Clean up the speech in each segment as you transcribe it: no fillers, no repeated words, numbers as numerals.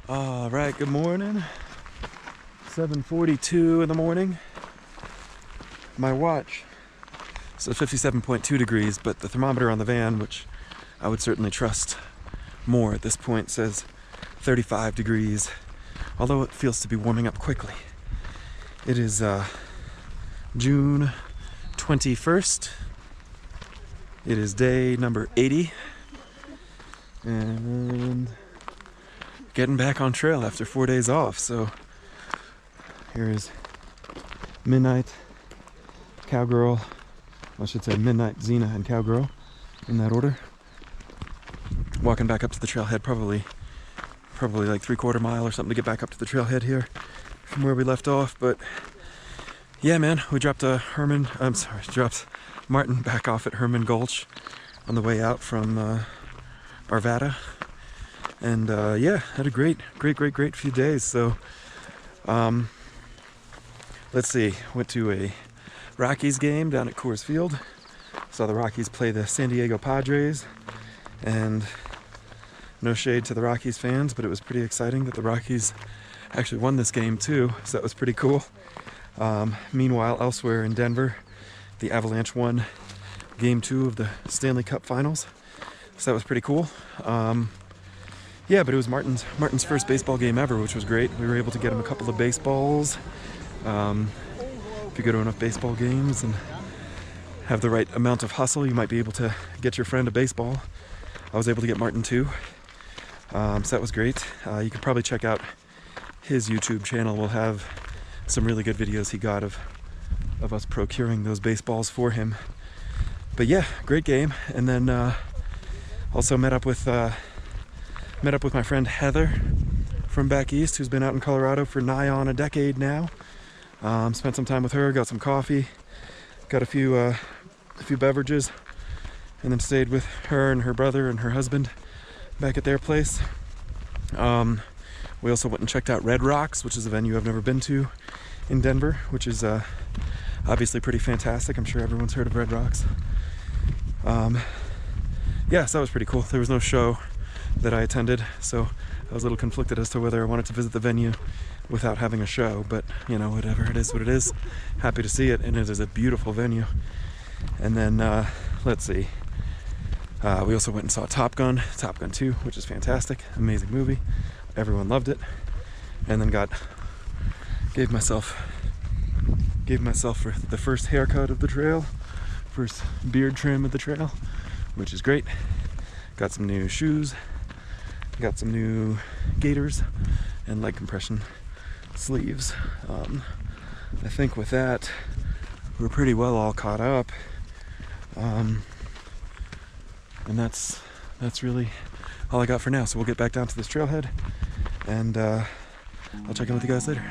All right, good morning. 7:42 in the morning. My watch says 57.2 degrees, but the thermometer on the van, which I would certainly trust more at this point, says 35 degrees, although it feels to be warming up quickly. It is June 21st. It is day number 80, and getting back on trail after 4 days off. So here is Midnight, Cowgirl, I should say Midnight, Xena, and Cowgirl in that order. Walking back up to the trailhead, probably like 3/4 mile or something to get back up to the trailhead here from where we left off. But yeah, man, we dropped Martin back off at Herman Gulch on the way out from Arvada. And yeah, had a great few days. So let's see, went to a Rockies game down at Coors Field. Saw the Rockies play the San Diego Padres, and no shade to the Rockies fans, but it was pretty exciting that the Rockies actually won this game too, so that was pretty cool. Meanwhile, elsewhere in Denver, the Avalanche won Game 2 of the Stanley Cup Finals, so that was pretty cool. Yeah, but it was Martin's first baseball game ever, which was great. We were able to get him a couple of baseballs. If you go to enough baseball games and have the right amount of hustle, you might be able to get your friend a baseball. I was able to get Martin too, so that was great. You could probably check out his YouTube channel. We'll have some really good videos he got of us procuring those baseballs for him. But yeah, great game. And then also met up with my friend Heather from back east, who's been out in Colorado for nigh on a decade now. Spent some time with her, got some coffee, got a few beverages, and then stayed with her and her brother and her husband back at their place. We also went and checked out Red Rocks, which is a venue I've never been to in Denver, which is obviously pretty fantastic. I'm sure everyone's heard of Red Rocks. Yeah, so that was pretty cool. There was no show that I attended, so I was a little conflicted as to whether I wanted to visit the venue without having a show, but you know, whatever, it is what it is. Happy to see it, and it is a beautiful venue. And then let's see, we also went and saw Top Gun 2, which is fantastic, amazing movie, everyone loved it. And then gave myself for the first haircut of the trail, first beard trim of the trail, which is great. Got some new shoes, got some new gaiters and leg compression sleeves. I think with that we're pretty well all caught up, and that's really all I got for now. So we'll get back down to this trailhead, and I'll check in with you guys later.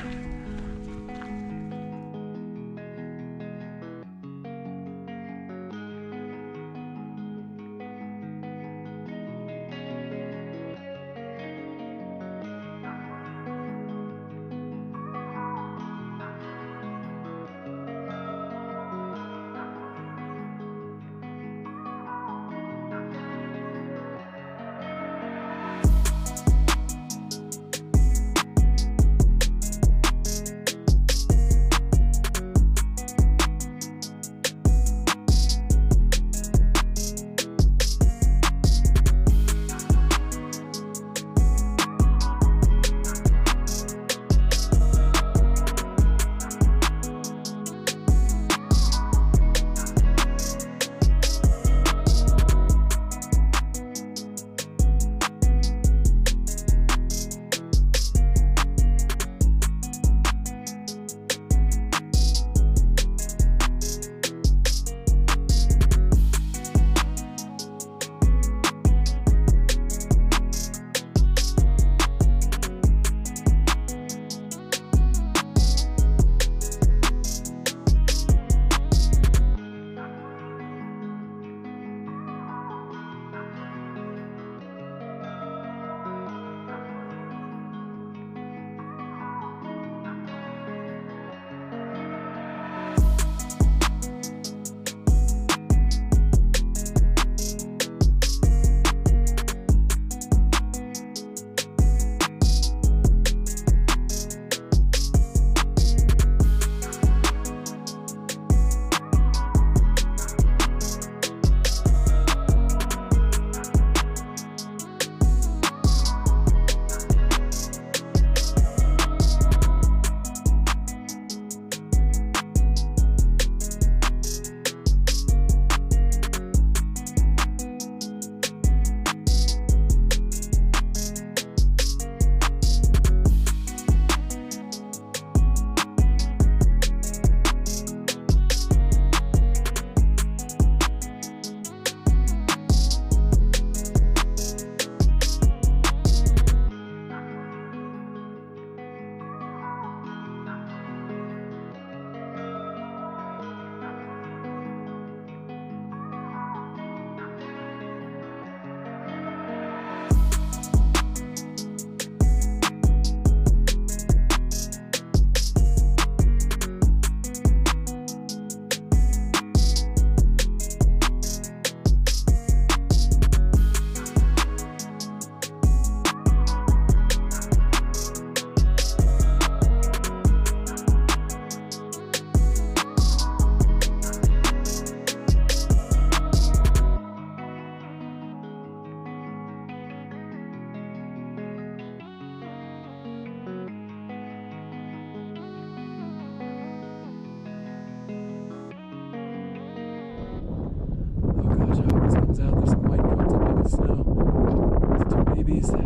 babies, 2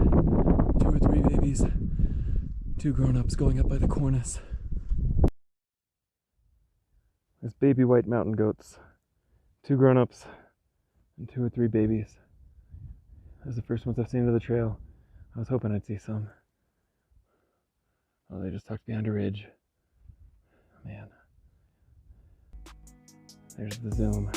or 3 babies, 2 grown-ups going up by the cornice. There's baby white mountain goats, 2 grown-ups, and 2 or 3 babies. Those are the first ones I've seen of the trail. I was hoping I'd see some. Oh, they just tucked behind a ridge. Man. There's the zoom.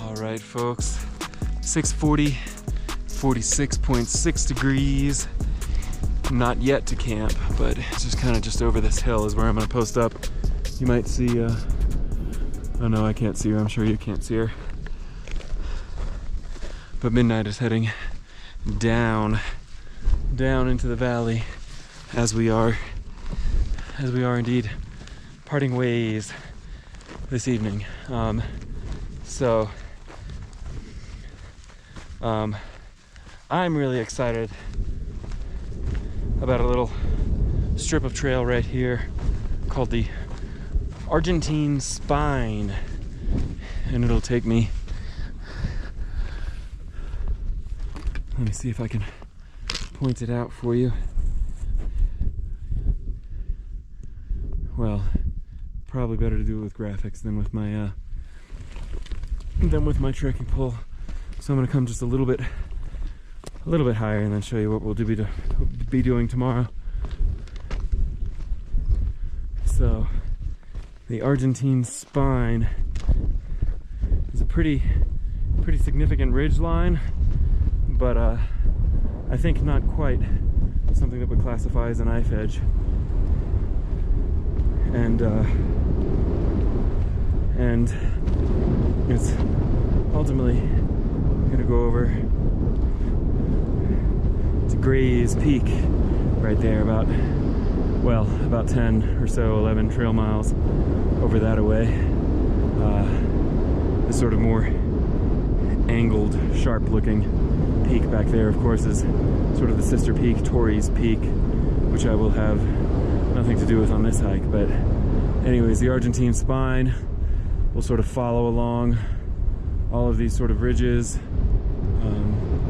Alright folks, 6:40, 46.6 degrees. Not yet to camp, but it's just kind of just over this hill is where I'm going to post up. You might see, oh no, I can't see her, I'm sure you can't see her. But Midnight is heading down into the valley as we are indeed parting ways this evening. I'm really excited about a little strip of trail right here called the Argentine Spine, and it'll take me, let me see if I can point it out for you. Well, probably better to do it with graphics than with my trekking pole. So I'm gonna come just a little bit higher and then show you what we'll be doing tomorrow. So the Argentine Spine is a pretty significant ridge line, but I think not quite something that would classify as a knife edge. And it's ultimately gonna go over to Gray's Peak right there, about 10 or so, 11 trail miles over that away. The sort of more angled, sharp looking peak back there, of course, is sort of the sister peak, Torrey's Peak, which I will have nothing to do with on this hike. But anyways, the Argentine Spine will sort of follow along all of these sort of ridges.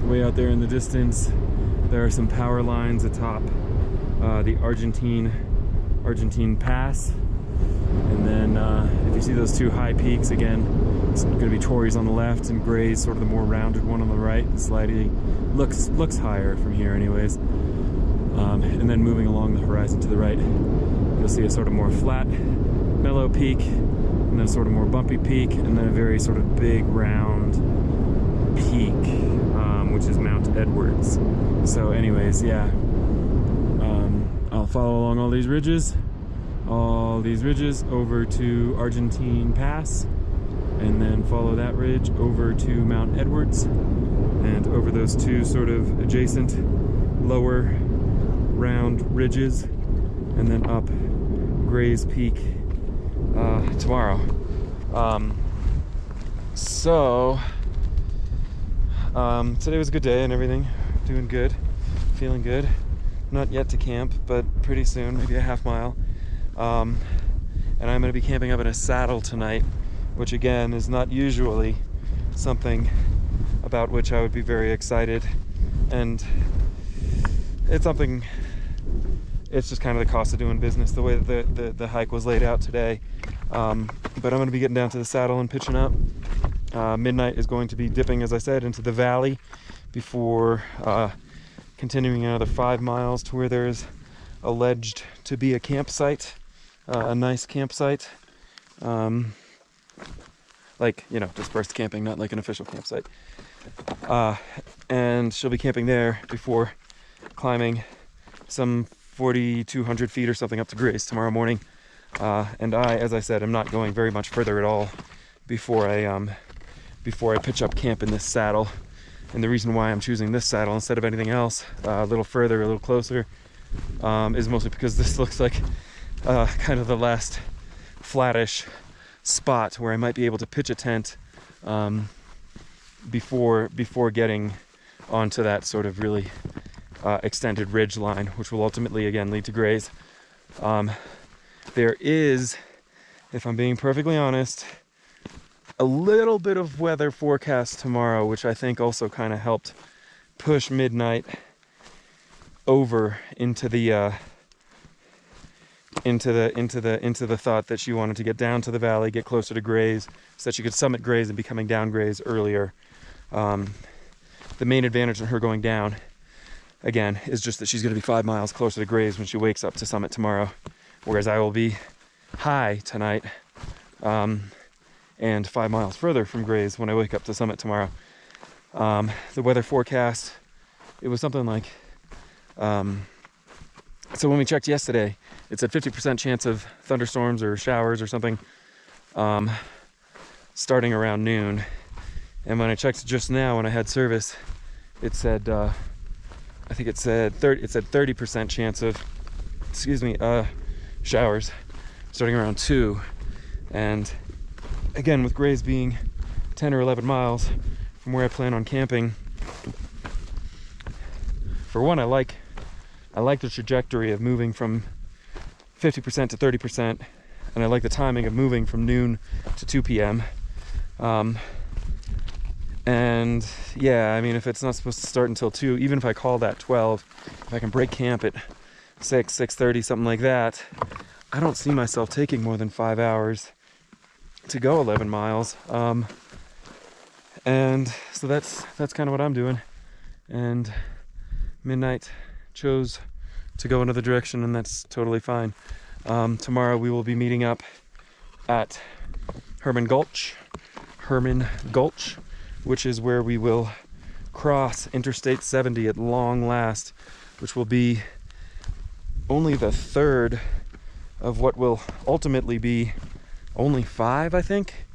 Way out there in the distance, there are some power lines atop the Argentine Pass. And then if you see those 2 high peaks, again, it's going to be Torrey's on the left and Gray's sort of the more rounded one on the right. Slightly looks higher from here anyways. And then moving along the horizon to the right, you'll see a sort of more flat, mellow peak, and then sort of more bumpy peak, and then a very sort of big round peak, which is Mount Edwards. So anyways, yeah, I'll follow along all these ridges over to Argentine Pass, and then follow that ridge over to Mount Edwards, and over those 2 sort of adjacent lower round ridges, and then up Gray's Peak tomorrow. Today was a good day and everything. Doing good, feeling good. Not yet to camp, but pretty soon, maybe a half mile. And I'm going to be camping up in a saddle tonight, which again is not usually something about which I would be very excited. And it's something, it's just kind of the cost of doing business, the way that the hike was laid out today. But I'm going to be getting down to the saddle and pitching up. Midnight is going to be dipping, as I said, into the valley before continuing another 5 miles to where there's alleged to be a campsite, a nice campsite. Like, you know, dispersed camping, not like an official campsite. And she'll be camping there before climbing some 4,200 feet or something up to Grace tomorrow morning. And I, as I said, am not going very much further at all before I pitch up camp in this saddle. And the reason why I'm choosing this saddle instead of anything else, a little further, a little closer, is mostly because this looks like kind of the last flattish spot where I might be able to pitch a tent before getting onto that sort of really extended ridge line, which will ultimately again lead to Grays. There is, if I'm being perfectly honest, a little bit of weather forecast tomorrow, which I think also kind of helped push Midnight over into the thought that she wanted to get down to the valley, get closer to Grays, so that she could summit Grays and be coming down Grays earlier. The main advantage in her going down, again, is just that she's going to be 5 miles closer to Grays when she wakes up to summit tomorrow, whereas I will be high tonight, and 5 miles further from Grays when I wake up to summit tomorrow. The weather forecast, it was something like, so when we checked yesterday, it said 50% chance of thunderstorms or showers or something starting around noon. And when I checked just now when I had service, it said, I think it said 30% chance of, showers starting around 2. And again, with Grays being 10 or 11 miles from where I plan on camping, for one, I like the trajectory of moving from 50% to 30%, and I like the timing of moving from noon to 2 p.m. And yeah, I mean, if it's not supposed to start until 2, even if I call that 12, if I can break camp at 6:30, something like that, I don't see myself taking more than 5 hours to go 11 miles. And so that's kind of what I'm doing. And Midnight chose to go another direction, and that's totally fine. Tomorrow we will be meeting up at Herman Gulch, which is where we will cross Interstate 70 at long last, which will be only the third of what will ultimately be only 5, I think,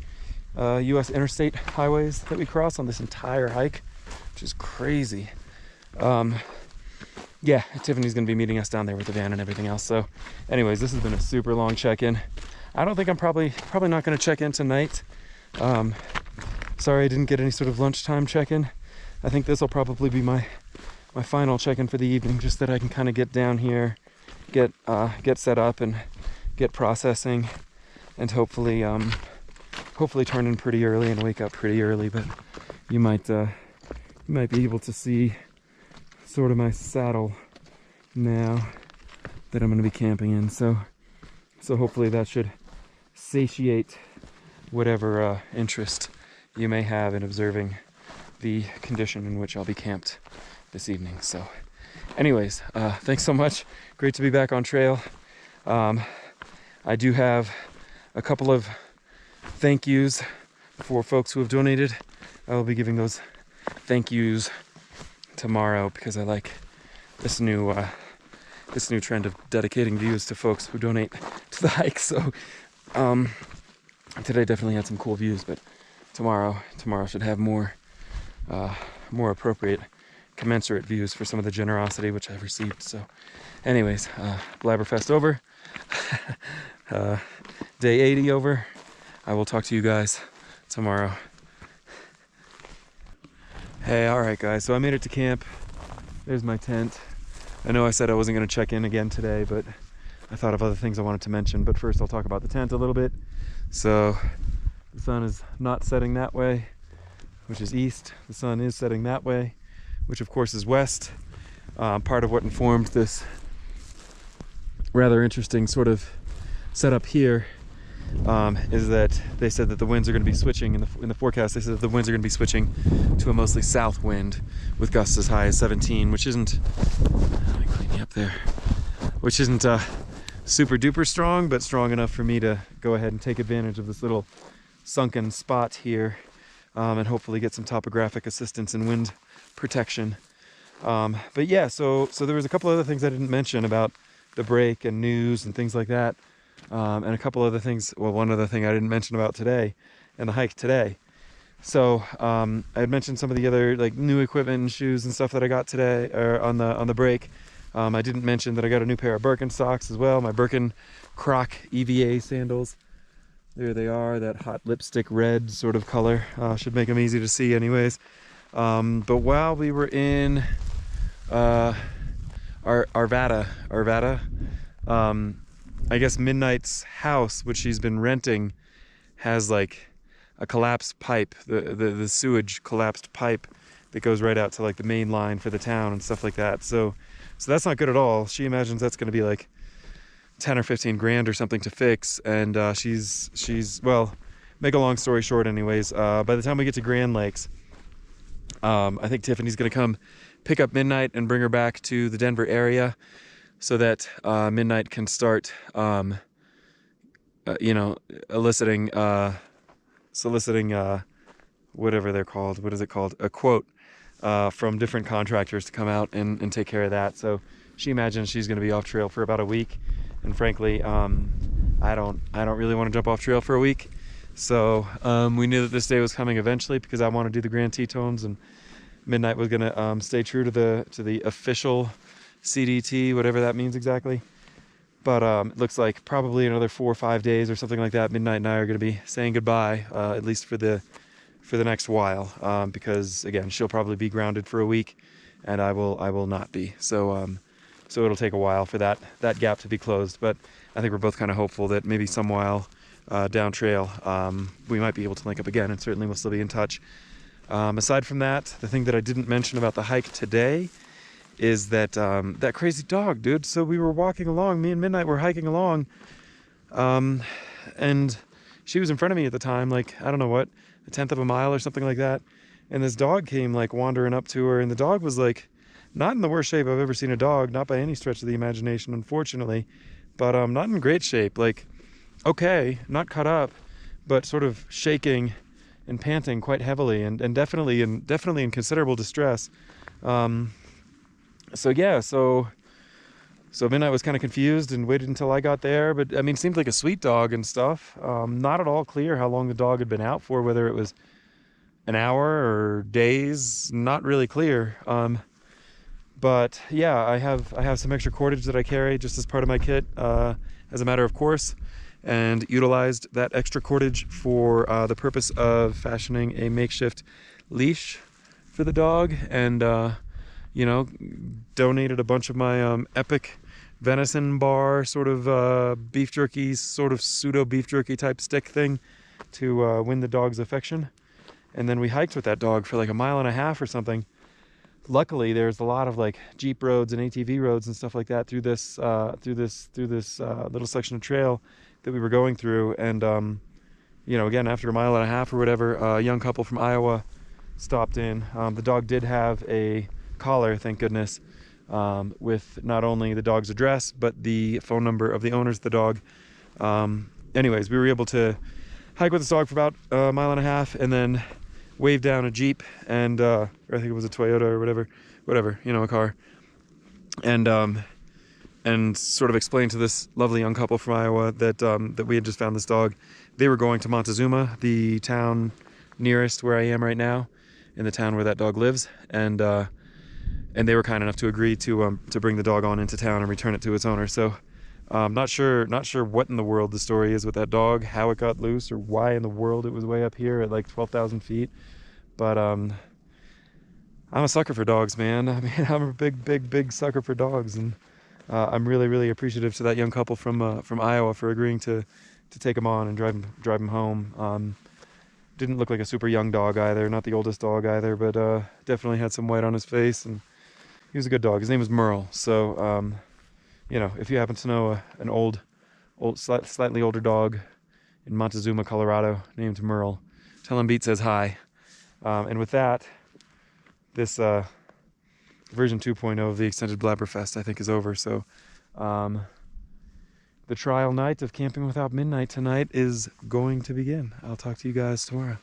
U.S. interstate highways that we cross on this entire hike, which is crazy. Yeah, Tiffany's going to be meeting us down there with the van and everything else. So anyways, this has been a super long check-in. I don't think I'm probably not going to check in tonight. Sorry I didn't get any sort of lunchtime check-in. I think this will probably be my final check-in for the evening, just that I can kind of get down here, get set up and get processing, and hopefully turn in pretty early and wake up pretty early. But you might be able to see sort of my saddle now that I'm going to be camping in. So hopefully that should satiate whatever interest you may have in observing the condition in which I'll be camped this evening. So anyways, thanks so much. Great to be back on trail. I do have a couple of thank yous for folks who have donated. I will be giving those thank yous tomorrow because I like this new trend of dedicating views to folks who donate to the hike. So today definitely had some cool views, but tomorrow should have more appropriate, commensurate views for some of the generosity which I've received. So anyways, Blabberfest over. Day 80 over. I will talk to you guys tomorrow. Hey, alright guys, so I made it to camp. There's my tent. I know I said I wasn't going to check in again today, but I thought of other things I wanted to mention. But first I'll talk about the tent a little bit. So the sun is not setting that way, which is east. The sun is setting that way, which of course is west. Part of what informed this rather interesting sort of setup here is that they said that the winds are going to be switching in the forecast. They said that the winds are going to be switching to a mostly south wind with gusts as high as 17, which isn't, let me clean you up there, which isn't super duper strong, but strong enough for me to go ahead and take advantage of this little sunken spot here, and hopefully get some topographic assistance and wind protection. But yeah, so there was a couple other things I didn't mention about the break and news and things like that, and a couple other things. Well, one other thing I didn't mention about today and the hike today. So I had mentioned some of the other like new equipment and shoes and stuff that I got today, or on the break. I didn't mention that I got a new pair of Birkenstocks as well, my Birken Croc EVA sandals. There they are, that hot lipstick red sort of color. Should make them easy to see anyways. But while we were in Arvada, I guess Midnight's house, which she's been renting, has like a collapsed pipe, the sewage collapsed pipe that goes right out to like the main line for the town and stuff like that. So that's not good at all. She imagines that's going to be like 10 or 15 grand or something to fix, and she's well, make a long story short anyways, by the time we get to Grand Lakes, I think Tiffany's gonna come pick up Midnight and bring her back to the Denver area so that Midnight can start soliciting whatever they're called, what is it called, a quote from different contractors to come out and take care of that. So she imagines she's gonna be off trail for about a week. And frankly, I don't really want to jump off trail for a week. So we knew that this day was coming eventually because I want to do the Grand Tetons, and Midnight was gonna stay true to the official CDT, whatever that means exactly. But it looks like probably another 4 or 5 days or something like that, Midnight and I are gonna be saying goodbye, at least for the next while, because again, she'll probably be grounded for a week, and I will not be. So it'll take a while for that gap to be closed, but I think we're both kind of hopeful that maybe some while down trail we might be able to link up again, and certainly we'll still be in touch. Aside from that, the thing that I didn't mention about the hike today is that that crazy dog, dude. So we were walking along, me and Midnight were hiking along, and she was in front of me at the time, like, I don't know what, a tenth of a mile or something like that, and this dog came like wandering up to her, and the dog was like not in the worst shape I've ever seen a dog, not by any stretch of the imagination, unfortunately, but not in great shape. Like, okay, not cut up, but sort of shaking and panting quite heavily, and definitely in considerable distress. So Midnight was kind of confused and waited until I got there, but I mean, it seemed like a sweet dog and stuff. Not at all clear how long the dog had been out for, whether it was an hour or days, not really clear. But yeah, I have some extra cordage that I carry just as part of my kit, as a matter of course, and utilized that extra cordage for the purpose of fashioning a makeshift leash for the dog, and donated a bunch of my epic venison bar, sort of beef jerky, sort of pseudo beef jerky type stick thing to win the dog's affection. And then we hiked with that dog for like 1.5 miles or something. Luckily, there's a lot of like Jeep roads and ATV roads and stuff like that through this little section of trail that we were going through. And again, after 1.5 miles or whatever, a young couple from Iowa stopped in. The dog did have a collar, thank goodness, with not only the dog's address but the phone number of the owners of the dog. Anyways, we were able to hike with this dog for about 1.5 miles, and then waved down a Jeep, and or I think it was a Toyota or whatever, a car, and sort of explained to this lovely young couple from Iowa that we had just found this dog. They were going to Montezuma, the town nearest where I am right now, in the town where that dog lives, and they were kind enough to agree to bring the dog on into town and return it to its owner. So not sure what in the world the story is with that dog, how it got loose, or why in the world it was way up here at like 12,000 feet. But I'm a sucker for dogs, man. I mean, I'm a big sucker for dogs, and I'm really appreciative to that young couple from Iowa for agreeing to take him on and drive him home. Didn't look like a super young dog either, not the oldest dog either, but definitely had some white on his face, and he was a good dog. His name was Merle. So if you happen to know an old slightly older dog in Montezuma, Colorado, named Merle. Travelinbeat says hi. And with that, this version 2.0 of the Extended Blabberfest, I think, is over. So the trial night of Camping Without Midnight tonight is going to begin. I'll talk to you guys tomorrow.